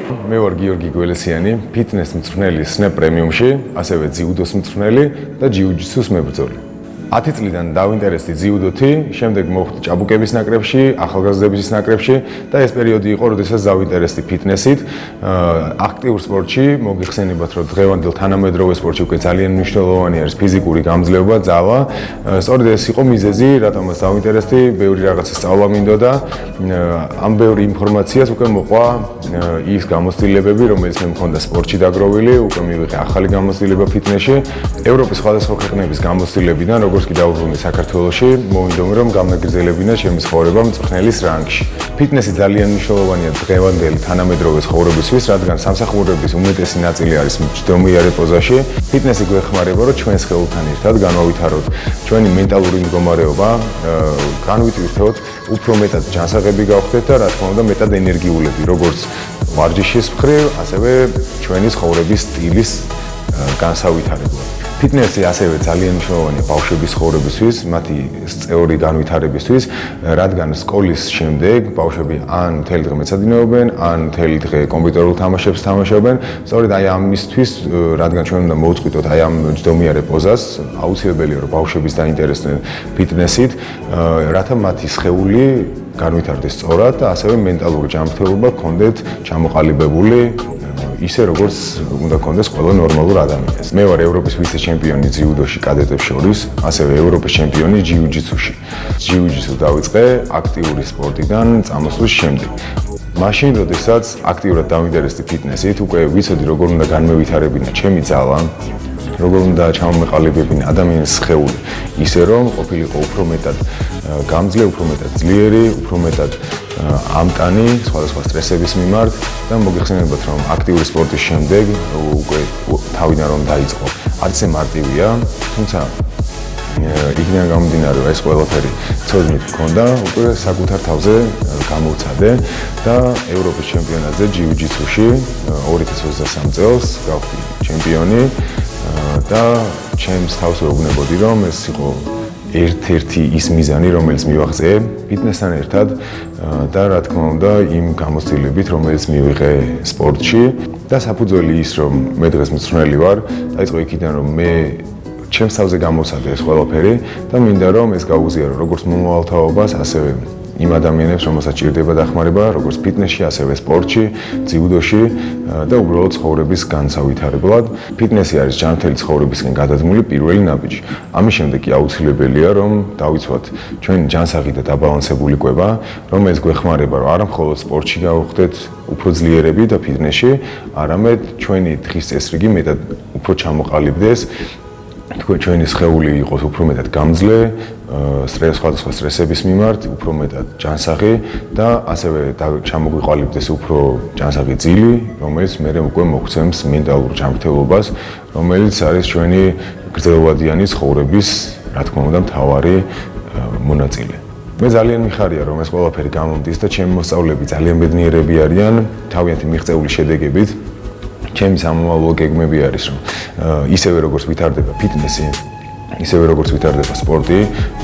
მე ვარ გიორგი გველესიანი, ფიტნეს მწვრთნელი სნეპ პრემიუმში, ასევე ძიუდოს მწვრთნელი და ჯიუ-ჯიტსუს მებრძოლი. 10 წლიდან დავინტერესდი ძიუდოთი, შემდეგ მოვხვდი ჭაბუკების ნაკრებში, ახალგაზრდების ნაკრებში და ეს პერიოდი იყო, როდესაც დავინტერესდი ფიტნესით, აქტიურ სპორტში, მოგიხსენებათ, რომ დღევანდელ თანამედროვე სპორტში უკვე ძალიან მნიშვნელოვანი არის ფიზიკური გამძლეობა, ძალა. სწორედ ეს იყო მიზეზი, რატომაც დავინტერესდი, ბევრი რაღაცა სწავლა მინდოდა. ამ ბევრი ინფორმაციას უკვე მოყვა ის გამოცდილებები, რომელიც მე მქონდა სპორტში დაგროვილი, უკვე მივიღე ახალი გამოცდილება ფიტნესში, ევროპის სხვადასხვა ქვეყნების გამოცდილებიდან, როგორც კი დავუბრუნდი საქართველოში, მოვიდომე რომ გამაგრძელებინა ჩემი ცხოვრება მწვრთნელის რანგში. ფიტნესი ძალიან მნიშვნელოვანია დღევანდელი თანამედროვე ცხოვრებისთვის, რადგან სამსახურების უმეტესი ნაწილი არის მჯდომიარე პოზაში. ფიტნესი გვეხმარება, რომ ჩვენ სხეულთან ერთად განავითაროთ ჩვენი მენტალური მდგომარეობა, განვითაროთ უფრო მეტად ჯანსაღები გავხდეთ და რა თქმა უნდა მეტად ენერგიულები, როგორც ვარჯიშის მხრივ, ასევე ჩვენი ცხოვრების სტილის განსავითარებლად. ფიტნესი ასევე ძალიან მნიშვნელოვანია ბავშვების ცხოვრებისთვის, მათი სწორი განვითარებისთვის, რადგან სკოლის შემდეგ ბავშვები ან მთელი დღე მეცადინეობენ, ან მთელი დღე კომპიუტერულ თამაშებს თამაშობენ. სწორედ აი ამისთვის, რადგან ჩვენ უნდა მოვწყვიტოთ აი ამ მჯდომიარე პოზას, აუცილებელია რომ ბავშვების დაინტერესდნენ ფიტნესით, რათა მათი სხეული განვითარდეს სწორად და ასევე მენტალური ჯანმრთელობა გქონდეთ ჩამოყალიბებული ისე როგორც უნდა გქონდეს ყველა ნორმალურ ადამიანს. მე ვარ ევროპის ვიცე-ჩემპიონი ძიუდოში კადეტებს შორის, ასევე ევროპის ჩემპიონი ჯიუ-ჯიტსუში. ჯიუ-ჯიტსუ დავიწყე აქტიური სპორტიდან წამოსვლის შემდეგ. მაშინ, როდესაც აქტიურად დავინტერესდი ფიტნესით, უკვე ვიცოდი როგორ უნდა განმევითარებინა ჩემი ძალა, როგორ უნდა ჩამომეყალიბებინა ადამიანის სხეული, ისე რომ ყოფილიყო უფრო მეტად გამძლე, უფრო მეტად ძლიერი, უფრო მეტად ამტანი სხვადასხვა სტრესების მიმართ და მოგეხსენებათ, რომ აქტიური სპორტის შემდეგ უკვე თავიდან რომ დაიწყო, არც მარტივია, თუმცა იქიდან გამომდინარე, ეს ყველაფერი ცოდნით მქონდა, უკვე საკუთარ თავზე გამოვცადე და ევროპის ჩემპიონატზე ჯიუ-ჯიტსუში 2023 წელს გავხდი ჩემპიონი და ჩემს თავს ვეუბნებოდი, რომ ეს იყო ერთ-ერთი ის მიზანი, რომელიც მივაღწე ფიტნესთან ერთად და რა თქმა უნდა იმ გამოცდილებით, რომელიც მივიღე სპორტში და საფუძველი ის, რომ მე დღეს მწვრთნელი ვარ, დაიწყო იქიდან, რომ მე ჩემს თავზე გამოვცადე ეს ყველაფერი და მინდა რომ ეს გაუზიარო როგორც მომავალთაობას, ასევე იმ ადამიანებს, რომელსაც ჭირდება დახმარება, როგორც ფიტნესში, ასევე სპორტში, ძიუდოში და უბრალოდ ცხოვრების განსავითარებლად. ფიტნესი არის ჯანმრთელი ცხოვრებისკენ გადადგმული პირველი ნაბიჯი. ამის შემდეგ კი აუცილებელია, რომ დავიცვათ ჩვენი ჯანსაღი და დაბალანსებული კვება, რომელიც გვეხმარება, რომ არა მხოლოდ სპორტში გავხდეთ უფრო ძლიერები და ფიტნესში, არამედ ჩვენი დღის წესრიგი მეტად უფრო ჩამოყალიბდეს. ჩვენი სხეული იყოს უფრო მეტად გამძლე, სხვადასხვა სტრესების მიმართ, უფრო მეტად ჯანსაღი და ასევე ჩამოგვიყალიბდეს უფრო ჯანსაღი ძილი, რომელიც მერე უკვე მოგცემს მენტალურ ჯანმრთელობას, რომელიც არის ჩვენი გრძელვადიანი ცხოვრების, რა თქმა უნდა, მთავარი მონაწილე. მე ძალიან მიხარია, რომ ეს ყველაფერი გამომდის და ჩემი მოსწავლეები ძალიან ბედნიერები არიან თავიანთი მიღწეული შედეგებით. ჩემი სამომავლო გეგმები არის, რომ ისევე როგორც ვითარდება ფიტნესი, ისევე როგორც ვითარდება სპორტი,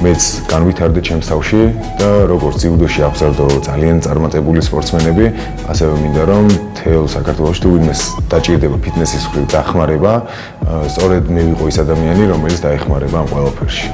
მეც განვითარდე ჩემს თავში და როგორც ძიუდოში აღზარდო ძალიან წარმატებული სპორტსმენები, ასევე მინდა რომ მთელ საქართველოში თუ ვინმეს დაჭირდება ფიტნესის მხრივ დახმარება, სწორედ მე ვიყო ის ადამიანი, რომელიც დაეხმარება ამ ყველაფერში.